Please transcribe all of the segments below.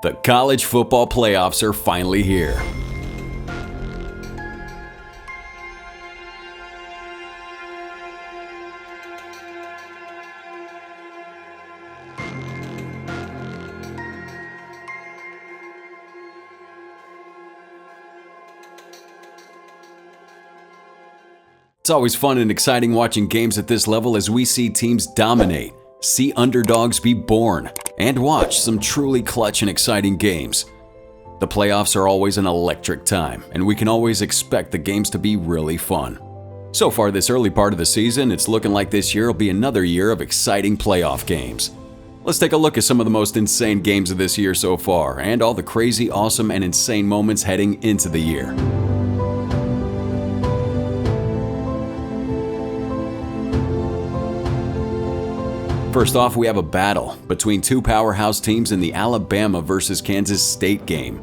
The college football playoffs are finally here. It's always fun and exciting watching games at this level as we see teams dominate, see underdogs be born, and watch some truly clutch and exciting games. The playoffs are always an electric time, and we can always expect the games to be really fun. So far this early part of the season, it's looking like this year will be another year of exciting playoff games. Let's take a look at some of the most insane games of this year so far, and all the crazy, awesome, and insane moments heading into the year. First off, we have a battle between two powerhouse teams in the Alabama versus Kansas State game.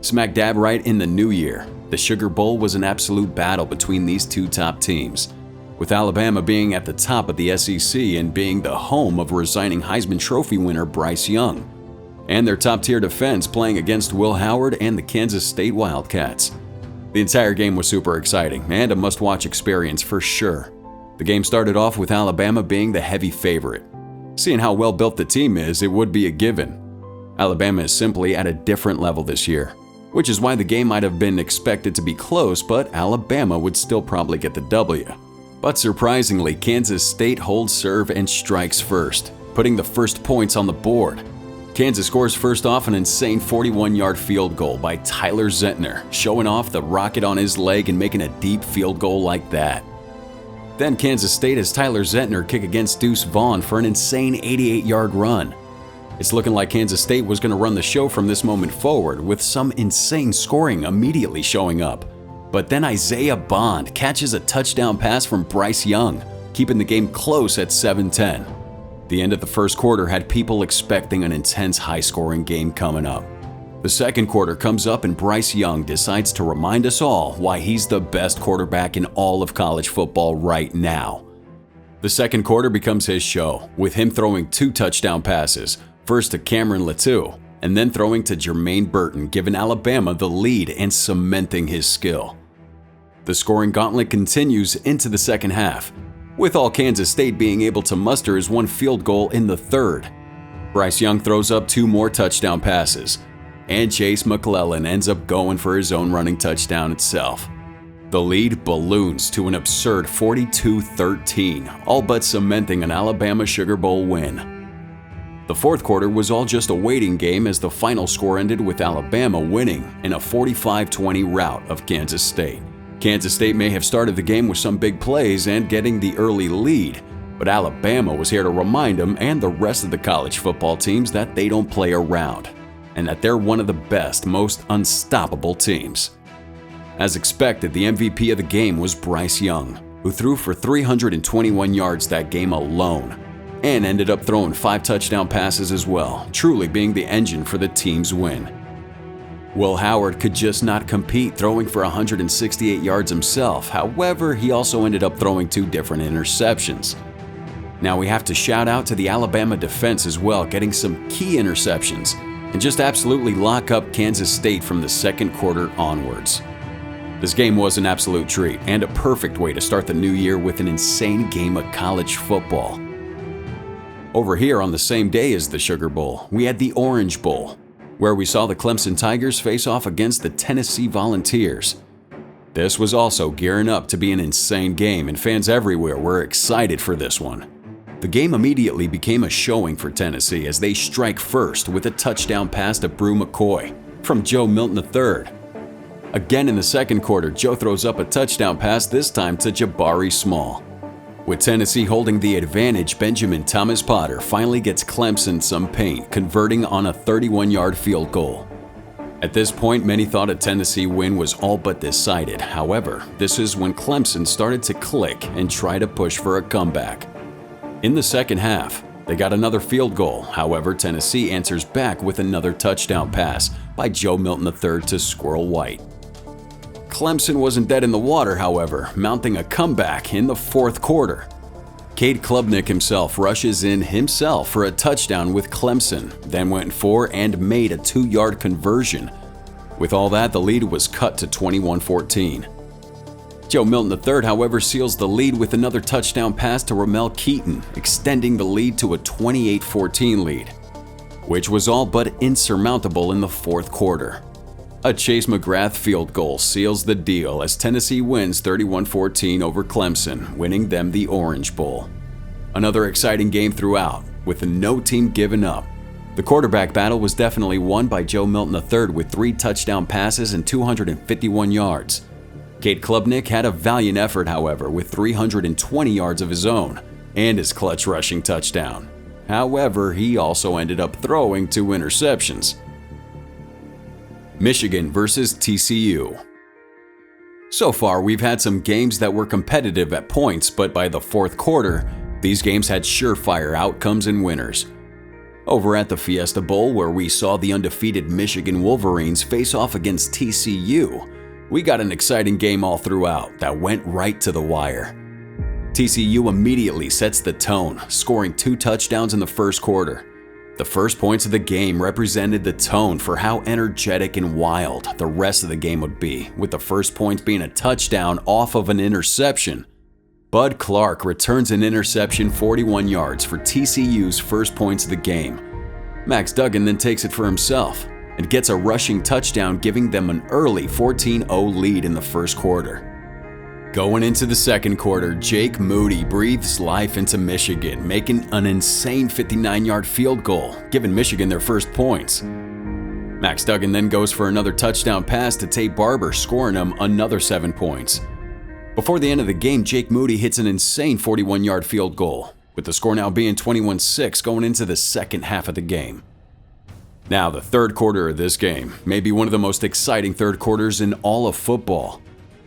Smack dab right in the new year, the Sugar Bowl was an absolute battle between these two top teams, with Alabama being at the top of the SEC and being the home of resigning Heisman Trophy winner Bryce Young, and their top-tier defense playing against Will Howard and the Kansas State Wildcats. The entire game was super exciting and a must-watch experience for sure. The game started off with Alabama being the heavy favorite. Seeing how well built the team is, it would be a given. Alabama is simply at a different level this year, which is why the game might have been expected to be close, but Alabama would still probably get the W. But surprisingly, Kansas State holds serve and strikes first, putting the first points on the board. Kansas scores first off an insane 41-yard field goal by Tyler Zentner, showing off the rocket on his leg and making a deep field goal like that. Then Kansas State has Tyler Zentner kick against Deuce Vaughn for an insane 88-yard run. It's looking like Kansas State was going to run the show from this moment forward, with some insane scoring immediately showing up. But then Isaiah Bond catches a touchdown pass from Bryce Young, keeping the game close at 7-10. The end of the first quarter had people expecting an intense high-scoring game coming up. The second quarter comes up and Bryce Young decides to remind us all why he's the best quarterback in all of college football right now. The second quarter becomes his show, with him throwing two touchdown passes, first to Cameron Latou, and then throwing to Jermaine Burton, giving Alabama the lead and cementing his skill. The scoring gauntlet continues into the second half, with all Kansas State being able to muster his one field goal in the third. Bryce Young throws up two more touchdown passes, and Chase McClellan ends up going for his own running touchdown itself. The lead balloons to an absurd 42-13, all but cementing an Alabama Sugar Bowl win. The fourth quarter was all just a waiting game as the final score ended with Alabama winning in a 45-20 rout of Kansas State. Kansas State may have started the game with some big plays and getting the early lead, but Alabama was here to remind them and the rest of the college football teams that they don't play around, and that they're one of the best, most unstoppable teams. As expected, the MVP of the game was Bryce Young, who threw for 321 yards that game alone, and ended up throwing 5 touchdown passes as well, truly being the engine for the team's win. Will Howard could just not compete, throwing for 168 yards himself. However, he also ended up throwing 2 different interceptions. Now we have to shout out to the Alabama defense as well, getting some key interceptions, and just absolutely lock up Kansas State from the second quarter onwards. This game was an absolute treat and a perfect way to start the new year with an insane game of college football. Over here on the same day as the Sugar Bowl, we had the Orange Bowl, where we saw the Clemson Tigers face off against the Tennessee Volunteers. This was also gearing up to be an insane game, and fans everywhere were excited for this one. The game immediately became a showing for Tennessee as they strike first with a touchdown pass to Brew McCoy from Joe Milton III. Again in the second quarter, Joe throws up a touchdown pass, this time to Jabari Small. With Tennessee holding the advantage, Benjamin Thomas Potter finally gets Clemson some paint, converting on a 31-yard field goal. At this point, many thought a Tennessee win was all but decided. However, this is when Clemson started to click and try to push for a comeback. In the second half, they got another field goal. However, Tennessee answers back with another touchdown pass by Joe Milton III to Squirrel White. Clemson wasn't dead in the water, however, mounting a comeback in the fourth quarter. Cade Klubnik himself rushes in himself for a touchdown with Clemson, then went for and made a 2-yard conversion. With all that, the lead was cut to 21-14. Joe Milton III, however, seals the lead with another touchdown pass to Ramel Keaton, extending the lead to a 28-14 lead, which was all but insurmountable in the fourth quarter. A Chase McGrath field goal seals the deal as Tennessee wins 31-14 over Clemson, winning them the Orange Bowl. Another exciting game throughout, with no team giving up. The quarterback battle was definitely won by Joe Milton III with 3 touchdown passes and 251 yards. Cade Klubnik had a valiant effort, however, with 320 yards of his own and his clutch rushing touchdown. However, he also ended up throwing 2 interceptions. Michigan versus TCU. So far, we've had some games that were competitive at points, but by the fourth quarter, these games had surefire outcomes and winners. Over at the Fiesta Bowl, where we saw the undefeated Michigan Wolverines face off against TCU, we got an exciting game all throughout that went right to the wire. TCU immediately sets the tone, scoring 2 touchdowns in the first quarter. The first points of the game represented the tone for how energetic and wild the rest of the game would be, with the first point being a touchdown off of an interception. Bud Clark returns an interception 41 yards for TCU's first points of the game. Max Duggan then takes it for himself and gets a rushing touchdown, giving them an early 14-0 lead in the first quarter. Going into the second quarter, Jake Moody breathes life into Michigan, making an insane 59-yard field goal, giving Michigan their first points. Max Duggan then goes for another touchdown pass to Tate Barber, scoring him another 7 points. Before the end of the game, Jake Moody hits an insane 41-yard field goal, with the score now being 21-6 going into the second half of the game. Now, the third quarter of this game may be one of the most exciting third quarters in all of football.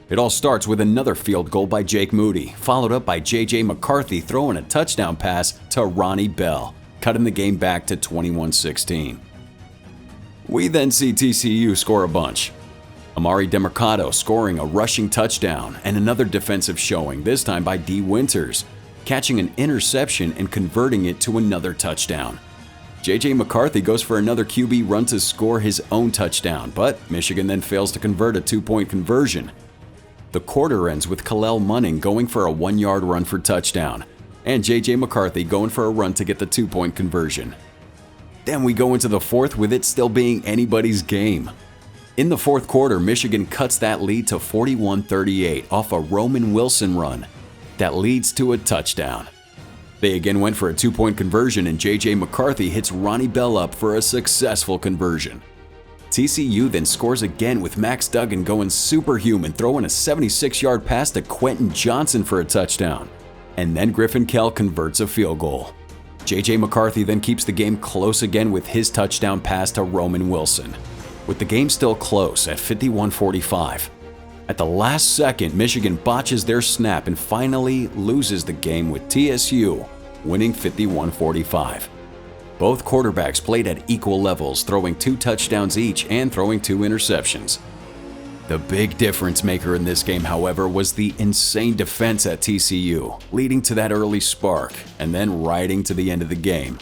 It all starts with another field goal by Jake Moody, followed up by J.J. McCarthy throwing a touchdown pass to Ronnie Bell, cutting the game back to 21-16. We then see TCU score a bunch. Amari DeMercado scoring a rushing touchdown and another defensive showing, this time by D. Winters, catching an interception and converting it to another touchdown. J.J. McCarthy goes for another QB run to score his own touchdown, but Michigan then fails to convert a 2-point conversion. The quarter ends with Kalel Munning going for a 1-yard run for touchdown, and J.J. McCarthy going for a run to get the 2-point conversion. Then we go into the fourth with it still being anybody's game. In the fourth quarter, Michigan cuts that lead to 41-38 off a Roman Wilson run that leads to a touchdown. They again went for a 2-point conversion, and J.J. McCarthy hits Ronnie Bell up for a successful conversion. TCU then scores again with Max Duggan going superhuman, throwing a 76-yard pass to Quentin Johnson for a touchdown. And then Griffin Kell converts a field goal. J.J. McCarthy then keeps the game close again with his touchdown pass to Roman Wilson, with the game still close at 51-45. At the last second, Michigan botches their snap and finally loses the game, with TSU winning 51-45. Both quarterbacks played at equal levels, throwing 2 touchdowns each and throwing 2 interceptions. The big difference maker in this game, however, was the insane defense at TCU, leading to that early spark and then riding to the end of the game.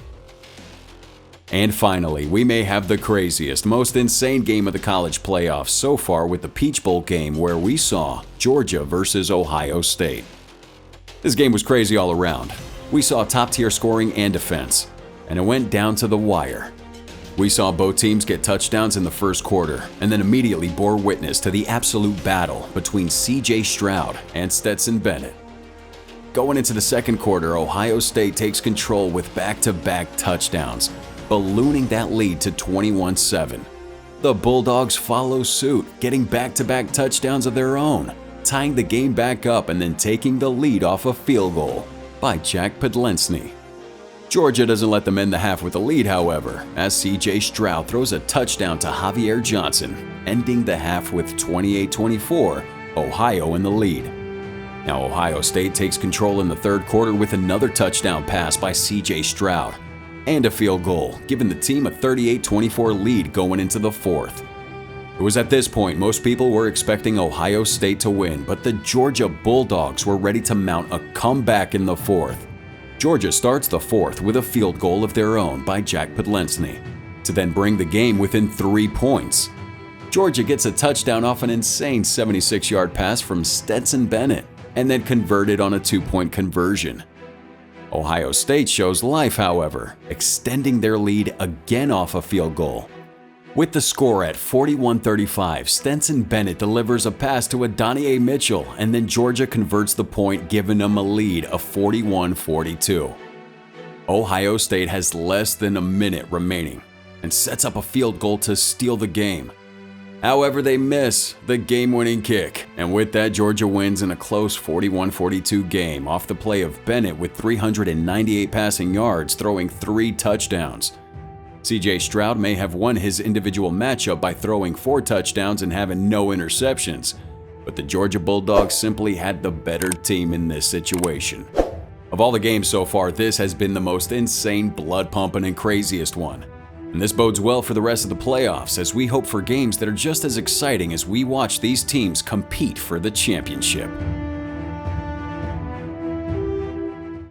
And finally, we may have the craziest, most insane game of the college playoffs so far with the Peach Bowl game, where we saw Georgia versus Ohio State. This game was crazy all around. We saw top-tier scoring and defense, and it went down to the wire. We saw both teams get touchdowns in the first quarter, and then immediately bore witness to the absolute battle between C.J. Stroud and Stetson Bennett. Going into the second quarter, Ohio State takes control with back-to-back touchdowns, ballooning that lead to 21-7. The Bulldogs follow suit, getting back-to-back touchdowns of their own, tying the game back up and then taking the lead off a field goal by Jack Podlesny. Georgia doesn't let them end the half with a lead, however, as C.J. Stroud throws a touchdown to Javier Johnson, ending the half with 28-24, Ohio in the lead. Now Ohio State takes control in the third quarter with another touchdown pass by C.J. Stroud and a field goal, giving the team a 38-24 lead going into the fourth. It was at this point most people were expecting Ohio State to win, but the Georgia Bulldogs were ready to mount a comeback in the fourth. Georgia starts the fourth with a field goal of their own by Jack Podlensny, to then bring the game within 3 points. Georgia gets a touchdown off an insane 76-yard pass from Stetson Bennett, and then converted on a 2-point conversion. Ohio State shows life, however, extending their lead again off a field goal. With the score at 41-35, Stetson Bennett delivers a pass to Adonai Mitchell, and then Georgia converts the point, giving them a lead of 41-42. Ohio State has less than a minute remaining and sets up a field goal to steal the game. However, they miss the game-winning kick, and with that, Georgia wins in a close 41-42 game off the play of Bennett with 398 passing yards, throwing 3 touchdowns. C.J. Stroud may have won his individual matchup by throwing 4 touchdowns and having no interceptions, but the Georgia Bulldogs simply had the better team in this situation. Of all the games so far, this has been the most insane, blood-pumping, and craziest one. And this bodes well for the rest of the playoffs, as we hope for games that are just as exciting as we watch these teams compete for the championship.